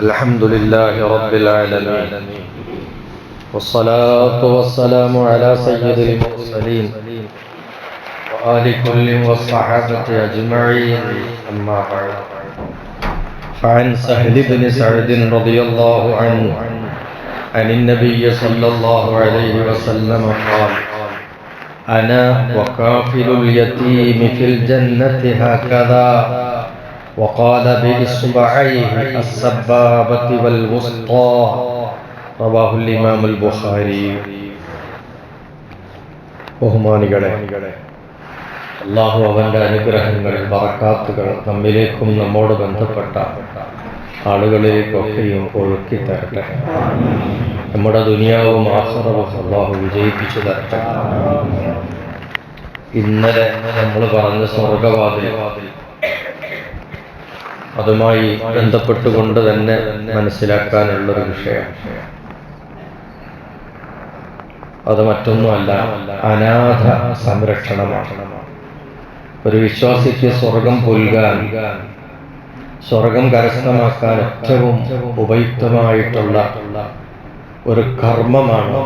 الحمد لله رب العالمين والصلاة والسلام على سيد المرسلين وآل كل والصحابة أجمعين أما بعد فعن سهل بن سعد رضي الله عنه عن النبي صلى الله عليه وسلم قال أنا وكافل اليتيم في الجنة هكذا وقال بإصبعيه السبابة والوسطى رواه الإمام البخاري. ബഹുമാനികളെ, അല്ലാഹു അവൻ്റെ അനുഗ്രഹങ്ങൾ ബറക്കാത്തുകൾ നമ്മിലേക്കും നമ്മോട് ബന്ധപ്പെട്ട ആളുകളിലേക്കൊക്കെയും ഒഴുക്കി തരട്ടെ. നമ്മുടെ ദുനിയാവും ആഖിറവും അല്ലാഹു വിജയിപ്പിച്ചു തരട്ടെ. ഇന്നലെ നമ്മൾ പറഞ്ഞ സ്വർഗവാതിൽ, അതുമായി ബന്ധപ്പെട്ടുകൊണ്ട് തന്നെ മനസ്സിലാക്കാനുള്ളൊരു വിഷയം, അത് മറ്റൊന്നുമല്ല, അനാഥ സംരക്ഷണമാണ്. ഒരു വിശ്വാസിക്ക് സ്വർഗം പുൽകാൻ, സ്വർഗം കരസ്ഥമാക്കാൻ ഏറ്റവും ഉപയുക്തമായിട്ടുള്ള ഒരു കർമ്മമാണ്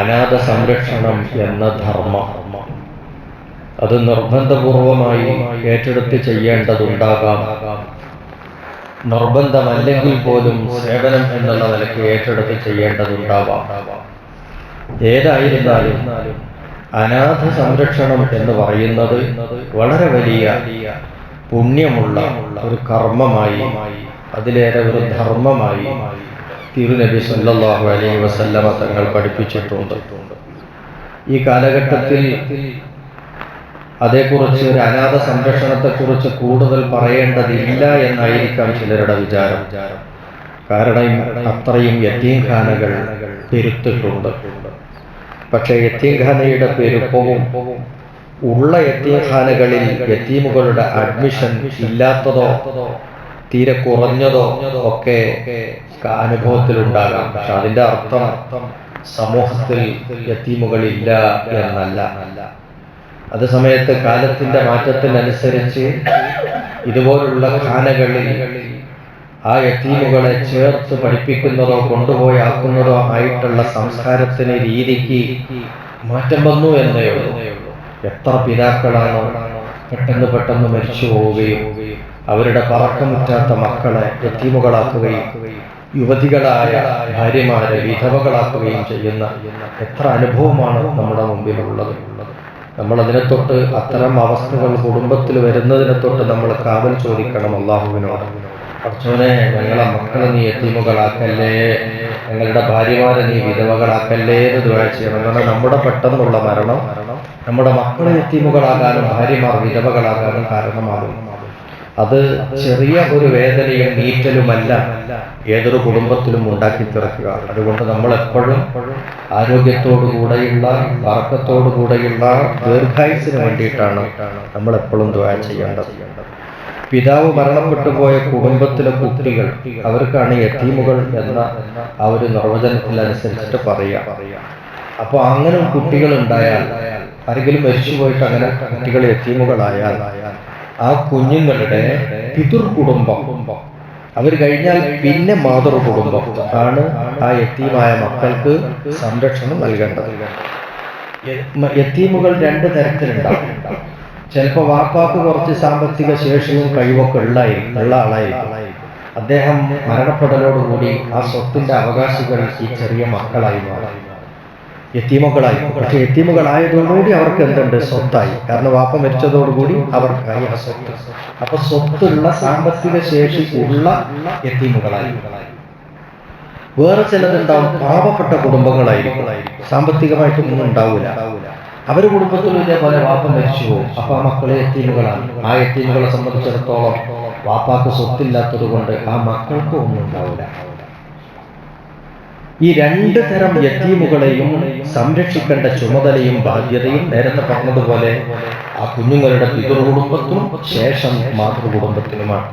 അനാഥ സംരക്ഷണം എന്ന ധർമ്മം. അത് നിർബന്ധപൂർവമായി ഏറ്റെടുത്ത് ചെയ്യേണ്ടതുണ്ടാകാം. നിർബന്ധമല്ലെങ്കിൽ പോലും സേവനം എന്നുള്ള നിലയ്ക്ക് ഏറ്റെടുത്ത് ചെയ്യേണ്ടതുണ്ടാവാം. ഏതായിരുന്നാലും അനാഥ സംരക്ഷണം എന്ന് പറയുന്നത് വളരെ വലിയ പുണ്യമുള്ള ഒരു കർമ്മമായി, അതിലേറെ ഒരു ധർമ്മമായി തിരുനബി സല്ലല്ലാഹു അലൈഹി വസല്ലമ തങ്ങൾ പഠിപ്പിച്ചിട്ടുണ്ട്. ഈ കാലഘട്ടത്തിൽ അതേക്കുറിച്ച്, ഒരു അനാഥ സംരക്ഷണത്തെക്കുറിച്ച് കൂടുതൽ പറയേണ്ടതില്ല എന്നായിരിക്കാം ചിലരുടെ വിചാരം. കാരണം അത്രയും യതീംഖാനകൾ പെരുത്തിട്ടുണ്ട്. പക്ഷേ യതീംഖാനയുടെ പെരുപ്പവും ഉള്ള യതീംഖാനകളിൽ യതീമുകളുടെ അഡ്മിഷൻ ഇല്ലാത്തതോ തീരെ കുറഞ്ഞതോ ഒക്കെ അനുഭവത്തിലുണ്ടാകാം. പക്ഷെ അതിൻ്റെ അർത്ഥം സമൂഹത്തിൽ യതീമുകളില്ല എന്നല്ല. അതേ സമയത്ത് കാലത്തിൻ്റെ മാറ്റത്തിനനുസരിച്ച് ഇതുപോലുള്ള ഖാനകളിൽ ആ യതീമുകളെ ചേർത്ത് പഠിപ്പിക്കുന്നതോ കൊണ്ടുപോയി ആക്കുന്നതോ ആയിട്ടുള്ള സംസ്കാരത്തിന്, രീതിക്ക് മാറ്റം വന്നു എന്നേ ഉള്ളൂ. എത്ര പിതാക്കളാണ് പെട്ടെന്ന് മരിച്ചു പോവുകയും അവരുടെ പറക്കമുറ്റാത്ത മക്കളെ യതീമുകളാക്കുകയും യുവതികളായ ഭാര്യമാരെ വിധവകളാക്കുകയും ചെയ്യുന്ന എത്ര അനുഭവമാണ് നമ്മുടെ മുമ്പിലുള്ളത്. നമ്മൾ അതിനെ തൊട്ട്, അത്തരം അവസ്ഥകൾ കുടുംബത്തിൽ വരുന്നതിനെ തൊട്ട് നമ്മൾ കാവൽ ചോദിക്കണം അല്ലാഹുവിനോട്. അർച്ചോനെ, ഞങ്ങളെ മക്കളെ നീ യതീമുകളാക്കല്ലേ, ഞങ്ങളുടെ ഭാര്യമാരെ നീ വിധവകളാക്കല്ലേ എന്ന് ദുആ ചെയ്യണം. കാരണം നമ്മുടെ പെട്ടെന്നുള്ള മരണം നമ്മുടെ മക്കളെ യതീമുകളാകാനും ഭാര്യമാർ വിധവകളാകാനും കാരണമാകും. അത് ചെറിയ ഒരു വേദനയും നീറ്റലുമല്ല ഏതൊരു കുടുംബത്തിലും ഉണ്ടാക്കി തീർക്കുക. അതുകൊണ്ട് നമ്മൾ എപ്പോഴും ആരോഗ്യത്തോടുകൂടെയുള്ള, ബറക്കത്തോടുകൂടെയുള്ള ദീർഘായുസിന് വേണ്ടിയിട്ടാണ് നമ്മൾ എപ്പോഴും ദുആ ചെയ്യേണ്ടത്. പിതാവ് മരണപ്പെട്ടു പോയ കുടുംബത്തിലെ കുട്ടികൾ, അവർക്കാണ് യതീമുകൾ എന്ന ആ ഒരു നിർവചനത്തിനനുസരിച്ചിട്ട് പറയാം. അപ്പോൾ അങ്ങനെ കുട്ടികൾ ഉണ്ടായാൽ, ആരെങ്കിലും മരിച്ചുപോയിട്ട് അങ്ങനെ കുട്ടികൾ യതീമുകളായാൽ, ആ കുഞ്ഞുങ്ങളുടെ പിതൃ കുടുംബം, അവർ കഴിഞ്ഞാൽ പിന്നെ മാതൃ കുടുംബം ആണ് ആ യതീമായ മക്കൾക്ക് സംരക്ഷണം നൽകേണ്ടത്. യതീമുകൾ രണ്ട് തരത്തിലുണ്ടാവും. ചിലപ്പോൾ വാപ്പാക്ക് കുറച്ച് സാമ്പത്തിക ശേഷിയും കഴിവൊക്കെ ഉള്ള ആളായിരിക്കും. അദ്ദേഹം മരണപ്പെടലോടുകൂടി ആ സ്വത്തിന്റെ അവകാശികൾ ഈ ചെറിയ മക്കളായി മാറും, യതീമുകളായി. പക്ഷെ യതീമുകളായതോടുകൂടി അവർക്ക് എന്തുണ്ട്? സ്വത്തായി. കാരണം വാപ്പ മരിച്ചതോടുകൂടി അവർക്കായി ആ സ്വത്ത്. അപ്പൊ സ്വത്തുള്ള, സാമ്പത്തിക ശേഷി ഉള്ള യതീമുകളായി. വേറെ ചിലതുണ്ടാവും, പാവപ്പെട്ട കുടുംബങ്ങളായിരിക്കും, സാമ്പത്തികമായിട്ടൊന്നും ഉണ്ടാവില്ല. അവര് കുടുംബത്തിൽ ഇതേപോലെ വാപ്പ മരിച്ചു പോകും. അപ്പൊ ആ മക്കളെ യതീമുകളാണ്. ആ യതീമുകളെ സംബന്ധിച്ചിടത്തോളം വാപ്പാക്ക് സ്വത്തില്ലാത്തത് കൊണ്ട് ആ മക്കൾക്ക് ഒന്നും ഉണ്ടാവില്ല. ഈ രണ്ട് തരം യതീമുകളെയും സംരക്ഷിക്കേണ്ട ചുമതലയും ബാധ്യതയും നേരത്തെ പറഞ്ഞതുപോലെ ആ കുഞ്ഞുങ്ങളുടെ പിതൃകുടുംബത്തിനും ശേഷം മാതൃകുടുംബത്തിനുമാണ്.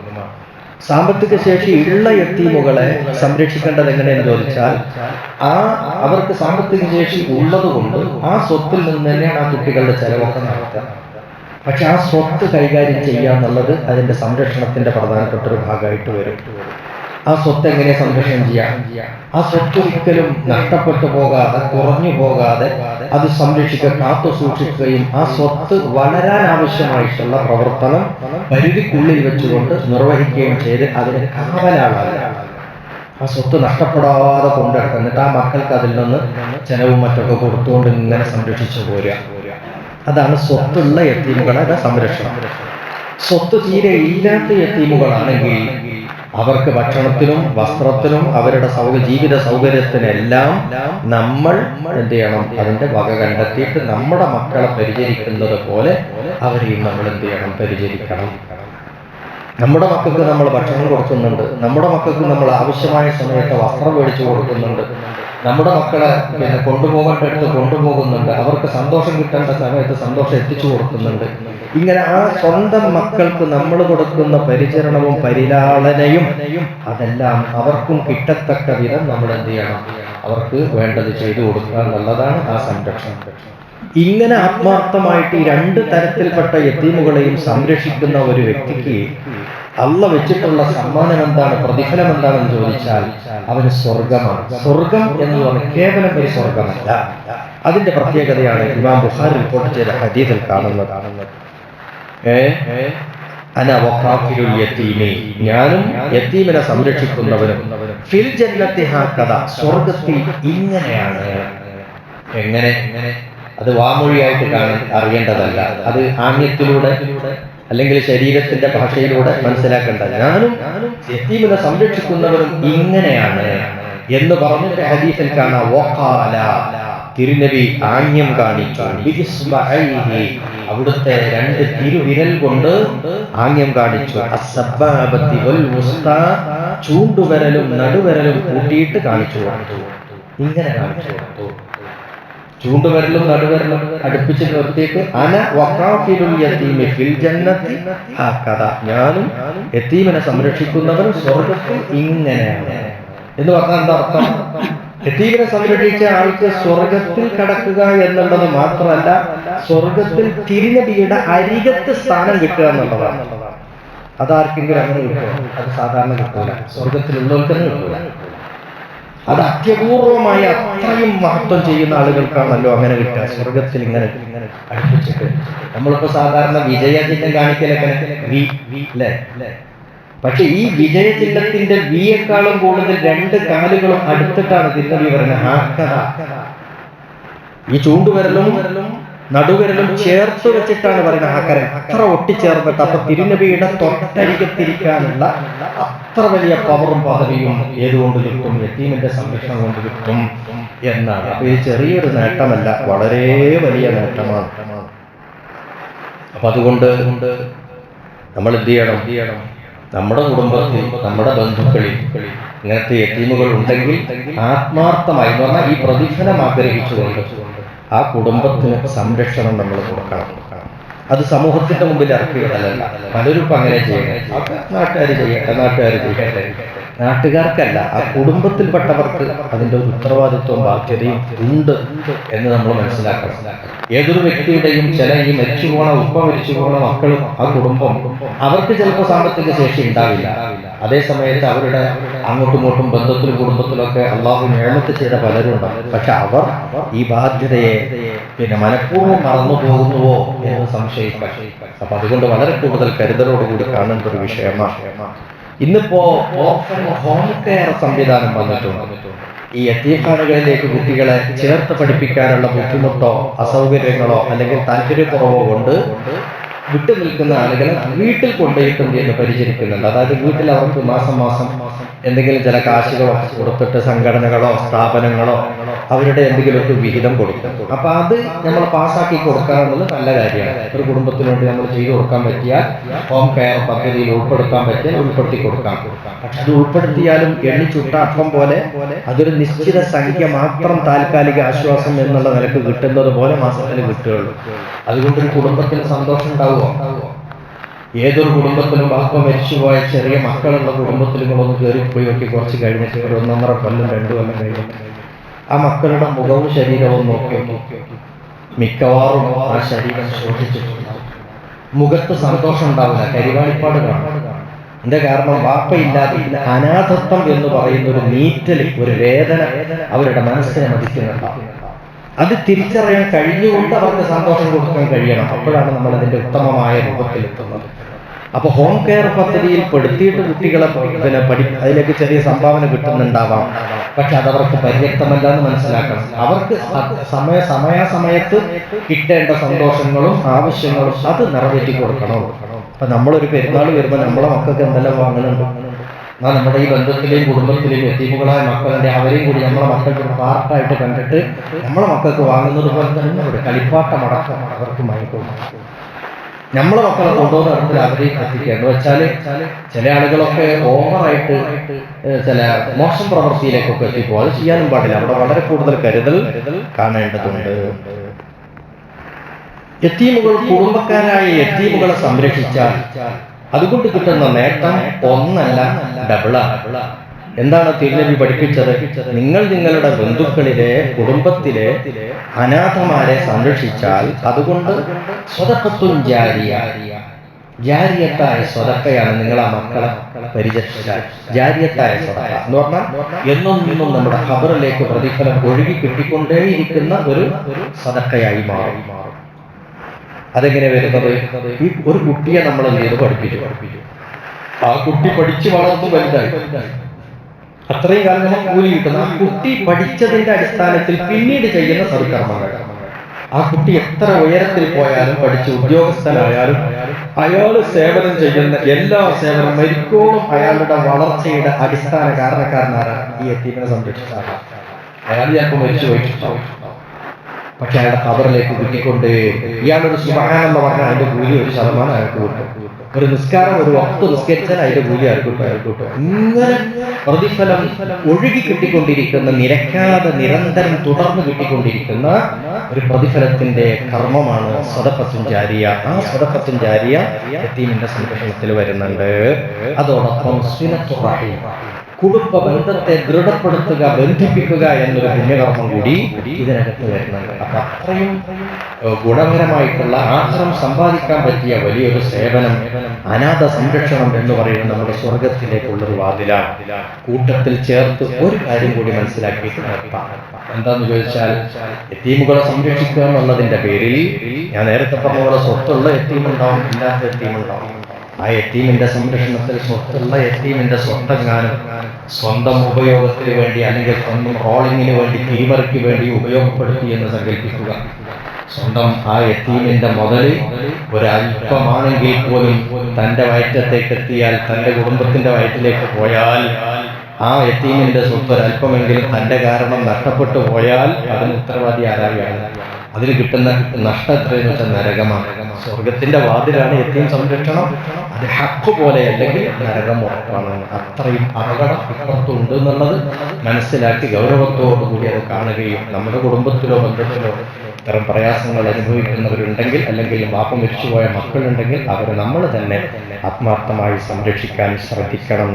സാമ്പത്തിക ശേഷി ഉള്ള യതീമുകളെ സംരക്ഷിക്കേണ്ടത് എങ്ങനെയെന്ന് ചോദിച്ചാൽ, അവർക്ക് സാമ്പത്തിക ശേഷി ഉള്ളത് കൊണ്ട് ആ സ്വത്തിൽ നിന്ന് തന്നെയാണ് ആ കുട്ടികളുടെ ചെലവൊക്കെ നടത്തുക. പക്ഷെ ആ സ്വത്ത് കൈകാര്യം ചെയ്യുക എന്നുള്ളത് അതിൻ്റെ സംരക്ഷണത്തിൻ്റെ പ്രധാനപ്പെട്ട ഒരു ഭാഗമായിട്ട് വരും. ആ സ്വത്ത് എങ്ങനെ സംരക്ഷണം ചെയ്യാം? ആ സ്വത്ത് ഒരിക്കലും നഷ്ടപ്പെട്ടു പോകാതെ, കുറഞ്ഞു പോകാതെ അത് സംരക്ഷിക്കുക, കാത്തു സൂക്ഷിക്കുകയും ആ സ്വത്ത് വളരാൻ ആവശ്യമായിട്ടുള്ള പ്രവർത്തനം പരിധിക്കുള്ളിൽ വെച്ചുകൊണ്ട് നിർവഹിക്കുകയും ചെയ്ത് അതിന് കാവലാളാണ്. ആ സ്വത്ത് നഷ്ടപ്പെടാതെ കൊണ്ടെടുക്കുക. എന്നിട്ട് ആ മക്കൾക്ക് അതിൽ നിന്ന് ചെലവും മറ്റൊക്കെ കൊടുത്തുകൊണ്ട് ഇങ്ങനെ സംരക്ഷിച്ചു പോരുക. അതാണ് സ്വത്തുള്ള യതീമുകളുടെ സംരക്ഷണം. സ്വത്ത് തീരെ ഇല്ലാത്ത യതീമുകളാണെങ്കിൽ അവർക്ക് ഭക്ഷണത്തിനും വസ്ത്രത്തിനും അവരുടെ ജീവിത സൗകര്യത്തിനെല്ലാം നമ്മൾ എന്ത് ചെയ്യണം? അതിന്റെ വക കണ്ടെത്തിയിട്ട് നമ്മുടെ മക്കളെ പരിചരിക്കുന്നത് പോലെ അവരെയും നമ്മൾ എന്ത് ചെയ്യണം? പരിചരിക്കണം. നമ്മുടെ മക്കൾക്ക് നമ്മൾ ഭക്ഷണം കൊടുക്കുന്നുണ്ട്, നമ്മുടെ മക്കൾക്ക് നമ്മൾ ആവശ്യമായ സമയത്ത് വസ്ത്രം മേടിച്ചു കൊടുക്കുന്നുണ്ട്, നമ്മുടെ മക്കളെ കൊണ്ടുപോകേണ്ടടുത്ത് കൊണ്ടുപോകുന്നുണ്ട്, അവർക്ക് സന്തോഷം കിട്ടേണ്ട സമയത്ത് സന്തോഷം എത്തിച്ചു കൊടുക്കുന്നുണ്ട്. ഇങ്ങനെ ആ സ്വന്തം മക്കൾക്ക് നമ്മൾ കൊടുക്കുന്ന പരിചരണവും പരിലാളനയും അതെല്ലാം അവർക്കും കിട്ടത്തക്ക വിധം നമ്മൾ എന്ത് ചെയ്യണം? അവർക്ക് വേണ്ടത് ചെയ്തു കൊടുക്കുക എന്നുള്ളതാണ് ആ സംരക്ഷണം. ഇങ്ങനെ ആത്മാർത്ഥമായിട്ട് ഈ രണ്ട് തരത്തിൽപ്പെട്ട യതീമുകളെയും സംരക്ഷിക്കുന്ന ഒരു വ്യക്തിക്ക് അള്ളാഹ് വെച്ചിട്ടുള്ള സമ്മാനം എന്താണ്, പ്രതിഫലം എന്താണെന്ന് ചോദിച്ചാൽ അവന് സ്വർഗമാണ്. സ്വർഗം എന്ന് പറഞ്ഞാൽ കേവലം ഒരു സ്വർഗമല്ല. അതിന്റെ പ്രത്യേകതയാണ് ഇമാം ബുഖാരി റിപ്പോർട്ട് ചെയ്ത ഹദീസിൽ കാണുന്നത്. ഞാനും യതീമിനെ സംരക്ഷിക്കുന്നവനും ഫിൽ ജന്നത്തി ഹാക്കദ, സ്വർഗത്തിൽ ഇങ്ങനെയാണ്. എങ്ങനെ? അത് വാമൊഴിയായിട്ട് അറിയേണ്ടതല്ല, അത് ആംഗ്യത്തിലൂടെ അല്ലെങ്കിൽ ശരീരത്തിന്റെ ഭാഷയിലൂടെ മനസ്സിലാക്കേണ്ടത്. ഞാനും യതീമിനെ സംരക്ഷിക്കുന്നവരും ഇങ്ങനെയാണ് എന്ന് പറഞ്ഞിട്ട് ഹദീസിൽ കാണാം. വഖാല, തിരുനബി ആംഗ്യം കാണിച്ചു. അവിടുത്തെ രണ്ട് തിരുവിരൽ കൊണ്ട് ആംഗ്യം കാണിച്ചു. അസ്സബാബത്തി വൽ വുസ്താ, ചൂണ്ടുവിരലും നടുവിരലും കൂട്ടിയിട്ട് കാണിച്ചു കൊടുത്തു. ഇങ്ങനെ കാണിച്ചു കൊടുത്തു. ചൂണ്ടുവിരലും നടുവിരലും അടുപ്പിച്ച് നിർത്തിയിട്ട് അന വഖാഫിലുൽ യതീമി ഫിൽ ജന്നത്തി ഹകദ, ഞാനും യതീമിനെ സംരക്ഷിക്കുന്നവരും സ്വർഗ്ഗത്തിൽ ഇങ്ങനെയാണ് എന്ന് പറഞ്ഞാൽ എന്താ അർത്ഥം? യതീമിനെ സംരക്ഷിച്ച ആൾക്ക് സ്വർഗത്തിൽ കടക്കുക എന്നുള്ളത് മാത്രമല്ല, സ്വർഗത്തിൽ തിരുനബിയുടെ അരികത്ത് സ്ഥാനം കിട്ടുക എന്നുള്ളതാണ്. അതാർക്കെങ്കിലും അങ്ങനെ കിട്ടുമോ? അത് സാധാരണ കിട്ടൂല, സ്വർഗത്തിലുള്ളവർക്ക് തന്നെ കിട്ടൂല. അത് അത്യപൂർവമായ അത്രയും മഹത്വം ചെയ്യുന്ന ആളുകൾക്കാണല്ലോ അങ്ങനെ കിട്ടുക, സ്വർഗത്തിൽ ഇങ്ങനെ അടുപ്പിച്ചിട്ട്. നമ്മളിപ്പോ സാധാരണ വിജയചിഹ്നം കാണിക്കലൊക്കെ അല്ലേ? പക്ഷെ ഈ വിജയചിഹ്നത്തിന്റെ വിയേക്കാളും കൂടുതൽ രണ്ട് കാലുകളും അടുത്തിട്ടാണ് തിരുനബി പറയുന്നത്. ഈ ചൂണ്ടുവിരലും നടുവിരലും ചേർത്ത് വെച്ചിട്ടാണ് പറയുന്നത് ഹാക്കര, അത്ര ഒട്ടിച്ചേർന്നിട്ട്. അപ്പൊ തിരുനബിയുടെ തൊട്ടരികത്തിരിക്കാനുള്ള അത്ര വലിയ പവറും പദവിയും ഏതുകൊണ്ട് കിട്ടും? യതീമിന്റെ സംരക്ഷണം കൊണ്ട് കിട്ടും എന്നാണ്. അപ്പൊ ഇത് ചെറിയൊരു നേട്ടമല്ല, വളരെ വലിയ നേട്ടമാണ്. അപ്പൊ അതുകൊണ്ട് നമ്മൾ എന്ത് ചെയ്യണം? നമ്മുടെ കുടുംബത്തിൽ, നമ്മുടെ ബന്ധുക്കളിൽ ഇങ്ങനത്തെ യതീമുകൾ ഉണ്ടെങ്കിൽ ആത്മാർത്ഥമായി എന്ന് പറഞ്ഞാൽ ഈ പ്രതിഫലം ആഗ്രഹിച്ചുകൊണ്ട് ആ കുടുംബത്തിന് സംരക്ഷണം നമ്മൾ കൊടുക്കണം. അത് സമൂഹത്തിന്റെ മുമ്പിൽ ഇറക്കുകയല്ല. പലരും ഇപ്പം അങ്ങനെ ചെയ്യണം. നാട്ടുകാർ ചെയ്യട്ടെ. നാട്ടുകാർക്കല്ല, ആ കുടുംബത്തിൽപ്പെട്ടവർക്ക് അതിൻ്റെ ഒരു ഉത്തരവാദിത്വവും ബാധ്യതയും ഉണ്ട് എന്ന് നമ്മൾ മനസ്സിലാക്കണം. ഏതൊരു വ്യക്തിയുടെയും ചില ഈ മരിച്ചു പോണ മരിച്ചു പോണ മക്കളും ആ കുടുംബം അവർക്ക് ചിലപ്പോൾ സാമ്പത്തിക ശേഷി ഉണ്ടാവില്ല. അതേ സമയത്ത് അവരുടെ അങ്ങോട്ടും ഇങ്ങോട്ടും ബന്ധത്തിലും കുടുംബത്തിലൊക്കെ അള്ളാഹു നിഅമത്ത് ചെയ്ത പലരും ഉണ്ടാവും. പക്ഷെ അവർ ഈ ബാധ്യതയെ മനഃപൂർവ്വം മറന്നു പോകുന്നുവോ എന്ന് സംശയിക്കാം. അപ്പൊ അതുകൊണ്ട് വളരെ കൂടുതൽ കരുതലോടുകൂടി കാണേണ്ട ഒരു വിഷയമാണ്. ഇന്നിപ്പോ ഓർഫൻ ഹോം കെയർ സംവിധാനം വന്നിട്ടുണ്ട്. ഈ യതീംഖാനകളിലേക്ക് കുട്ടികളെ ചേർത്ത് പഠിപ്പിക്കാനുള്ള ബുദ്ധിമുട്ടോ അസൗകര്യങ്ങളോ അല്ലെങ്കിൽ താല്പര്യക്കുറവോ കൊണ്ട് വിട്ടുനിൽക്കുന്ന ആളുകളെ വീട്ടിൽ കൊണ്ടുപോയിട്ട് എന്ത് ചെയ്യുന്നു? പരിചരിക്കുന്നുണ്ട്. അതായത് വീട്ടിൽ അവർക്ക് മാസം എന്തെങ്കിലും ചില കാശുകളോ കൊടുത്തിട്ട് സംഘടനകളോ സ്ഥാപനങ്ങളോ അവരുടെ എന്തെങ്കിലുമൊക്കെ വിഹിതം കൊടുക്കും. അപ്പൊ അത് നമ്മൾ പാസ്സാക്കി കൊടുക്കുക എന്നുള്ളത് നല്ല കാര്യമാണ്. ഒരു കുടുംബത്തിന് വേണ്ടി നമ്മൾ ചെയ്തു കൊടുക്കാൻ പറ്റിയാൽ ഹോം കെയർ പദ്ധതിയിൽ ഉൾപ്പെടുത്താൻ പറ്റിയാൽ ഉൾപ്പെടുത്തി കൊടുക്കാം. പക്ഷെ അത് ഉൾപ്പെടുത്തിയാലും എണ്ണിച്ചുട്ട അപ്പം പോലെ അതൊരു നിശ്ചിത സംഖ്യ മാത്രം താൽക്കാലിക ആശ്വാസം എന്നുള്ള നിലക്ക് കിട്ടുന്നത് പോലെ മാസത്തിൽ കിട്ടുകയുള്ളൂ. അതുകൊണ്ട് ഒരു കുടുംബത്തിന് സന്തോഷം ഉണ്ടാവുമോ? ഏതൊരു കുടുംബത്തിലും ബാപ്പ മരിച്ചുപോയ ചെറിയ മക്കളുള്ള കുടുംബത്തിലും ഒന്ന് കയറിപ്പോയി നോക്കി കുറച്ച് കഴിഞ്ഞിട്ട് ഒരു 1.5 കൊല്ലം 2 കൊല്ലം കഴിഞ്ഞിട്ട് ആ മക്കളുടെ മുഖവും ശരീരവും നോക്കി മിക്കവാറും ആ ശരീരം ശോഷിച്ചിട്ടുണ്ടാവും. മുഖത്ത് സന്തോഷം ഉണ്ടാവില്ല, കരിവാളിപ്പാട് കാണും. എന്താ കാരണം? വാപ്പയില്ലാതെ അനാഥത്വം എന്ന് പറയുന്ന ഒരു നീറ്റൽ, ഒരു വേദന അവരുടെ മനസ്സിനെ മതിക്കുന്നുണ്ടാവും. അത് തിരിച്ചറിയാൻ കഴിഞ്ഞുകൊണ്ട് അവർക്ക് സന്തോഷം കൊടുക്കാൻ കഴിയണം. അപ്പോഴാണ് നമ്മൾ അതിന്റെ ഉത്തമമായ രൂപത്തിലെത്തുന്നത്. അപ്പൊ ഹോം കെയർ പദ്ധതിയിൽ പെടുത്തിയിട്ട് കുട്ടികളെ അതിലേക്ക് ചെറിയ സംഭാവന കിട്ടുന്നുണ്ടാവാം, പക്ഷെ അതവർക്ക് പര്യാപ്തമല്ല എന്ന് മനസ്സിലാക്കണം. അവർക്ക് സമയാസമയത്ത് കിട്ടേണ്ട സന്തോഷങ്ങളും ആവശ്യങ്ങളും അത് നിറവേറ്റി കൊടുക്കണം. അപ്പൊ നമ്മളൊരു പെരുന്നാൾ വരുമ്പോൾ നമ്മളെ മക്കൾക്ക് എന്തെല്ലാം വാങ്ങുന്നുണ്ട്? നമ്മുടെ ഈ ബന്ധത്തിലെയും കുടുംബത്തിലെയും യതീമുകളായ മക്കളുടെ അവരെയും കൂടി നമ്മളെ മക്കൾക്ക് ഒരു പാർട്ടായിട്ട് കണ്ടിട്ട് നമ്മളെ മക്കൾക്ക് വാങ്ങുന്നത് പോലെ തന്നെ ഒരു കളിപ്പാട്ടമടക്കം അവർക്ക് വാങ്ങിക്കൊടുക്കും. നമ്മളെ മക്കളെ കൊണ്ടുപോകുന്ന തരത്തിൽ അവരെയും എത്തിക്കുക എന്ന് വെച്ചാൽ ചില ആളുകളൊക്കെ ഓവറായിട്ട് ചില മോശം പ്രവൃത്തിയിലേക്കൊക്കെ എത്തിപ്പോൾ അത് ചെയ്യാനും പാടില്ല. അവിടെ വളരെ കൂടുതൽ കരുതൽ കാണേണ്ടതുണ്ട്. യതീമുകൾ, കുടുംബക്കാരായ യതീമുകളെ സംരക്ഷിച്ചാൽ അതുകൊണ്ട് കിട്ടുന്ന നേട്ടം ഒന്നല്ല, ഡബിളാണ്. എന്താണ് തിരുനബി പഠിപ്പിച്ചത്? നിങ്ങൾ നിങ്ങളുടെ ബന്ധുക്കളിലെ, കുടുംബത്തിലെ അനാഥമാരെ സംരക്ഷിച്ചാൽ അതുകൊണ്ട് സ്വതക്കത്തും ജാരിയത്തായ സ്വതക്കയാണ് നിങ്ങൾ ആ മക്കളെ പരിചരിച്ചാൽ. ജാരിയത്തായ സ്വതക്ക എന്ന് പറഞ്ഞാൽ എന്നും നമ്മുടെ ഖബറിലേക്ക് പ്രതിഫലം ഒഴുകി കിട്ടിക്കൊണ്ടേയിരിക്കുന്ന ഒരു സ്വതക്കയായി മാറും. അതെങ്ങനെ വരുന്നത്? ഈ ഒരു കുട്ടിയെ നമ്മൾ എന്ത് ചെയ്ത് പഠിപ്പിച്ചു, ആ കുട്ടി പഠിച്ചു വളർന്നു വലുതായി, അത്രയും കാലം നമുക്ക് കൂലി കിട്ടുന്നു. ആ കുട്ടി പഠിച്ചതിന്റെ അടിസ്ഥാനത്തിൽ പിന്നീട് ചെയ്യുന്ന സൽക്കർമ്മങ്ങൾ, ആ കുട്ടി എത്ര ഉയരത്തിൽ പോയാലും, പഠിച്ച് ഉദ്യോഗസ്ഥനായാലും, അയാൾ സേവനം ചെയ്യുന്ന എല്ലാ സേവനം മരിക്കോളും അയാളുടെ വളർച്ചയുടെ അടിസ്ഥാന കാരണക്കാരനാരാണ്? ഈ യതീമിനെ സംരക്ഷിച്ചാണ്. അയാൾ ചിലപ്പോൾ മരിച്ചു പോയിട്ടുണ്ടാവും, പക്ഷെ അയാളുടെ ഖബറിലേക്ക് കിട്ടിക്കൊണ്ട് ഇയാളൊരു സുബ്ഹാൻ എന്ന് പറഞ്ഞാൽ അതിന്റെ കൂലി 1% അയാൾക്ക് കിട്ടും. ഒരു നിസ്കാരം ഒരു വക്ത് നിസ്കരിച്ചാൽ അതിന്റെ കൂലി അയാൾക്ക് കിട്ടും. ഇങ്ങനെ പ്രതിഫലം ഒഴുകി കിട്ടിക്കൊണ്ടിരിക്കുന്ന, നിരക്കാതെ നിരന്തരം തുടർന്ന് കിട്ടിക്കൊണ്ടിരിക്കുന്ന ഒരു പ്രതിഫലത്തിന്റെ കർമ്മമാണ് സദഖത്തുൻ ജാരിയ. ആ സദഖത്തുൻ ജാരിയ യതീമിന്റെ സംരക്ഷണത്തിൽ വരുന്നുണ്ട്. അതോടൊപ്പം സിലത്തുർ റഹീം, കുടുംബ ബന്ധത്തെ ദൃഢപ്പെടുത്തുക, ബന്ധിപ്പിക്കുക എന്നൊരു പുണ്യകർമ്മം കൂടി ഇതിനകത്ത് വരുന്നുണ്ട്. അപ്പൊ അത്രയും ഗുണപരമായിട്ടുള്ള ആശ്രം സമ്പാദിക്കാൻ പറ്റിയ വലിയൊരു സേവനം അനാഥ സംരക്ഷണം എന്ന് പറയുന്നത് നമ്മുടെ സ്വർഗത്തിലേക്കുള്ളൊരു വാതിലാണ്. കൂട്ടത്തിൽ ചേർത്ത് ഒരു കാര്യം കൂടി മനസ്സിലാക്കിയിട്ട് നിർത്താം. എന്താന്ന് ചോദിച്ചാൽ, യതീമുകളെ സംരക്ഷിക്കുക എന്നുള്ളതിന്റെ പേരിൽ ഞാൻ നേരത്തെ പറഞ്ഞ പോലെ സ്വത്തുള്ള യതീമുണ്ടാവും, ഇല്ലാത്ത യതീമുണ്ടാവും. ആ യതീമിന്റെ സംരക്ഷണത്തിൽ സ്വത്തുള്ള യതീമിന്റെ സ്വത്തെങ്ങാനും സ്വന്തം ഉപയോഗത്തിന് വേണ്ടി അല്ലെങ്കിൽ സ്വന്തം റോളിങ്ങിന് വേണ്ടി, തിരിമറിക്ക് വേണ്ടി ഉപയോഗപ്പെടുത്തി എന്ന് സങ്കല്പിക്കുക. സ്വന്തം ആ യതീമിന്റെ മുതൽ ഒരല്പമാണെങ്കിൽ പോലും തന്റെ വയറ്റത്തേക്ക് എത്തിയാൽ, തന്റെ കുടുംബത്തിന്റെ വയറ്റിലേക്ക് പോയാൽ, ആ യതീമിന്റെ സ്വത്ത് ഒരല്പമെങ്കിലും തന്റെ കാരണം നഷ്ടപ്പെട്ടു പോയാൽ അതിന് ഉത്തരവാദി ആരായാണ്? അതിന് കിട്ടുന്ന നഷ്ടം എത്രയെന്ന് വെച്ചാൽ നരകമാണ്. സ്വർഗത്തിന്റെ വാതിലാണ് യതീം സംരക്ഷണം. അത് ഹക്ക് പോലെ അല്ലെങ്കിൽ നരകം ഉറപ്പാണ്. അത്രയും അപകടം ഇപ്പുറത്തുണ്ട് എന്നുള്ളത് മനസ്സിലാക്കി ഗൗരവത്തോടുകൂടി അത് കാണുകയും നമ്മുടെ കുടുംബത്തിലോ ബന്ധത്തിലോ ഇത്തരം പ്രയാസങ്ങൾ അനുഭവിക്കുന്നവരുണ്ടെങ്കിൽ, അല്ലെങ്കിൽ വാപ്പ മരിച്ചുപോയ മക്കളുണ്ടെങ്കിൽ അവരെ നമ്മൾ തന്നെ ആത്മാർത്ഥമായി സംരക്ഷിക്കാൻ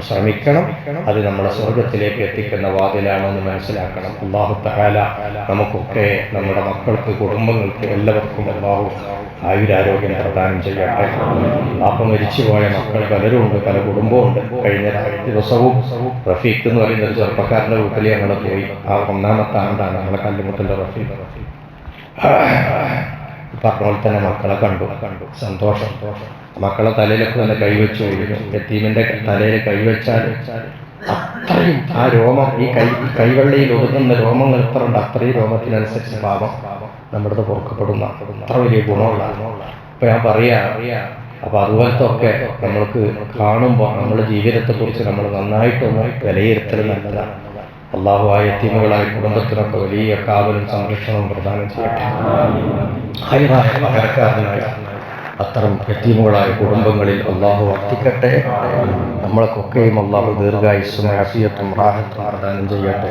ശ്രമിക്കണം. അത് നമ്മളെ സ്വർഗത്തിലേക്ക് എത്തിക്കുന്ന വാതിലാണെന്ന് മനസ്സിലാക്കണം. അല്ലാഹു തആല നമുക്കൊക്കെ, നമ്മുടെ മക്കൾക്ക്, കുടുംബങ്ങൾക്ക് എല്ലാവർക്കും അല്ലാഹു ആയുരാരോഗ്യം പ്രദാനം ചെയ്യട്ടെ. വാപ്പ മരിച്ചുപോയ മക്കൾ പലരുമുണ്ട്, പല കുടുംബമുണ്ട്. കഴിഞ്ഞ ദിവസവും റഫീഖ് എന്ന് പറയുന്ന ഒരു ചെറുപ്പക്കാരൻ്റെ വീട്ടിൽ ഞങ്ങൾ പോയി. ആ 1ാമത്തെ ആണ്ടാണ് നമ്മളെ കല്ലുമുട്ടിൻ്റെ റഫീഖ്. പറഞ്ഞ പോലെ തന്നെ മക്കളെ കണ്ടു, സന്തോഷം. മക്കളെ തലയിലൊക്കെ തന്നെ കൈവച്ചു കഴിഞ്ഞു. യതീമിന്റെ തലയിൽ കൈവച്ചാൽ അത്രയും ആ രോമം, ഈ കൈവെള്ളയിൽ ഒതുങ്ങുന്ന രോമങ്ങൾ എത്ര ഉണ്ട്, അത്രയും രോമത്തിനനുസരിച്ച് പാപം നമ്മുടെ പൊറുക്കപ്പെടുന്ന അത്ര വലിയ ഗുണമുള്ള. ഇപ്പൊ ഞാൻ പറയാ, അപ്പൊ അതുപോലത്തെ ഒക്കെ നമ്മൾക്ക് കാണുമ്പോൾ നമ്മുടെ ജീവിതത്തെക്കുറിച്ച് നമ്മൾ നന്നായിട്ടൊന്ന് വിലയിരുത്തൽ നല്ലതാണ്. അള്ളാഹു ആ യതീമുകളായ കുടുംബത്തിനൊക്കെ വലിയ കാവലും സംരക്ഷണവും പ്രദാനം ചെയ്യട്ടെ. ഹൈറായ പകരക്കാരനായ അത്തരം യതീമുകളായ കുടുംബങ്ങളിൽ അള്ളാഹു വർദ്ധിക്കട്ടെ. നമ്മളൊക്കെയും അള്ളാഹു ദീർഘായുസ്സും ആഫിയത്തും റാഹത്തും പ്രദാനം ചെയ്യട്ടെ.